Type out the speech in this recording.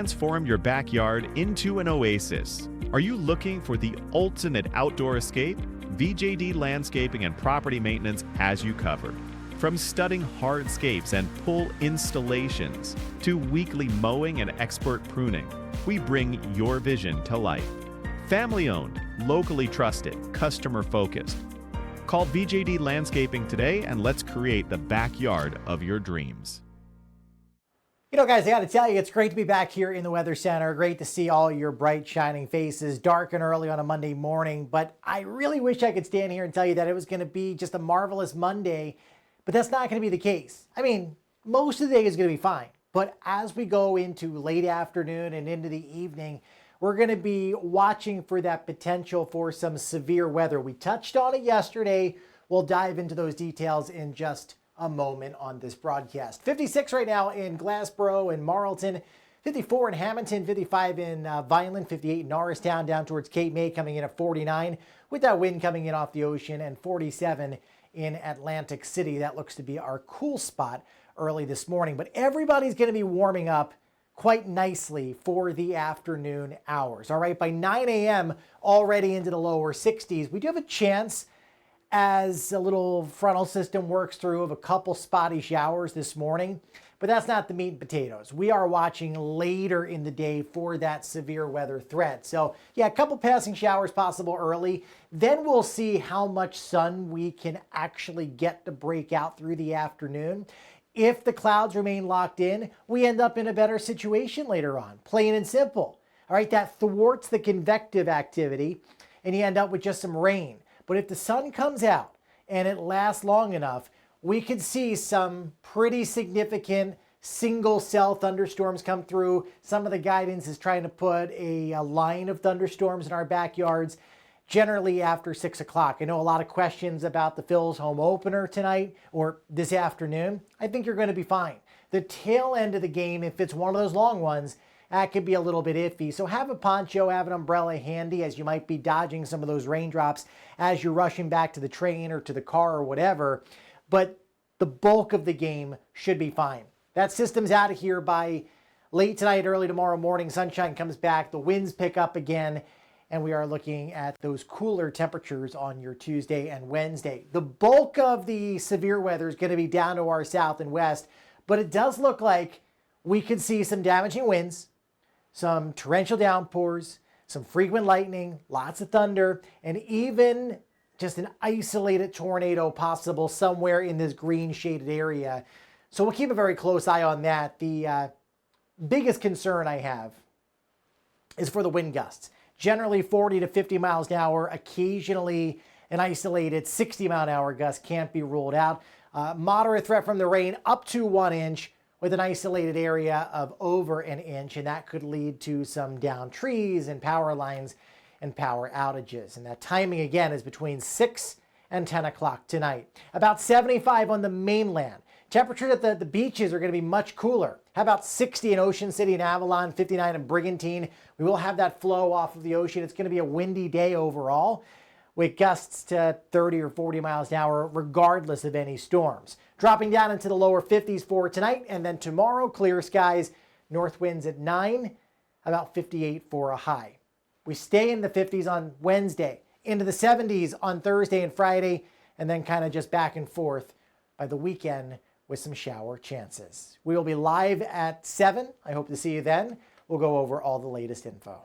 Transform your backyard into an oasis. Are you looking for the ultimate outdoor escape? VJD Landscaping and Property Maintenance has you covered. From studding hardscapes and pool installations to weekly mowing and expert pruning, we bring your vision to life. Family-owned, locally trusted, customer-focused. Call VJD Landscaping today and let's create the backyard of your dreams. You know, guys, I got to tell you, it's great to be back here in the Weather Center. Great to see all your bright, shining faces, dark and early on a Monday morning. But I really wish I could stand here and tell you that it was going to be just a marvelous Monday, but that's not going to be the case. I mean, most of the day is going to be fine. But as we go into late afternoon and into the evening, we're going to be watching for that potential for some severe weather. We touched on it yesterday. We'll dive into those details in just a moment on this broadcast. 56 right now in Glassboro and Marlton, 54 in Hamilton, 55 in Vineland, 58 in Norristown, down towards Cape May coming in at 49 with that wind coming in off the ocean, and 47 in Atlantic City. That looks to be our cool spot early this morning. But everybody's going to be warming up quite nicely for the afternoon hours. All right, by 9 a.m. already into the lower 60s. We do have a chance as a little frontal system works through of a couple spotty showers this morning, but that's not the meat and potatoes. We are watching later in the day for that severe weather threat. So yeah, a couple passing showers possible early. Then we'll see how much sun we can actually get to break out through the afternoon. If the clouds remain locked in, we end up in a better situation later on, plain and simple. All right, that thwarts the convective activity and you end up with just some rain. But if the sun comes out and it lasts long enough, we could see some pretty significant single cell thunderstorms come through. Some of the guidance is trying to put a line of thunderstorms in our backyards, generally after 6 o'clock. I know a lot of questions about the Phil's home opener tonight or this afternoon. I think you're going to be fine. The tail end of the game, if it's one of those long ones, that could be a little bit iffy. So have a poncho, have an umbrella handy as you might be dodging some of those raindrops as you're rushing back to the train or to the car or whatever. But the bulk of the game should be fine. That system's out of here by late tonight, early tomorrow morning. Sunshine comes back, the winds pick up again, and we are looking at those cooler temperatures on your Tuesday and Wednesday. The bulk of the severe weather is going to be down to our south and west, but it does look like we could see some damaging winds, some torrential downpours, some frequent lightning, lots of thunder, and even just an isolated tornado possible somewhere in this green shaded area. So we'll keep a very close eye on that. The biggest concern I have is for the wind gusts. Generally 40 to 50 miles an hour, occasionally an isolated 60 mile an hour gust can't be ruled out. Moderate threat from the rain up to 1 inch, with an isolated area of over an inch, and that could lead to some downed trees and power lines and power outages. And that timing again is between 6 and 10 o'clock tonight. About 75 on the mainland. Temperatures at the beaches are going to be much cooler. How about 60 in Ocean City and Avalon, 59 in Brigantine. We will have that flow off of the ocean. It's going to be a windy day overall, with gusts to 30 or 40 miles an hour regardless of any storms. Dropping down into the lower 50s for tonight, and then tomorrow, clear skies, north winds at 9, about 58 for a high. We stay in the 50s on Wednesday, into the 70s on Thursday and Friday, and then kind of just back and forth by the weekend with some shower chances. We will be live at 7. I hope to see you then. We'll go over all the latest info.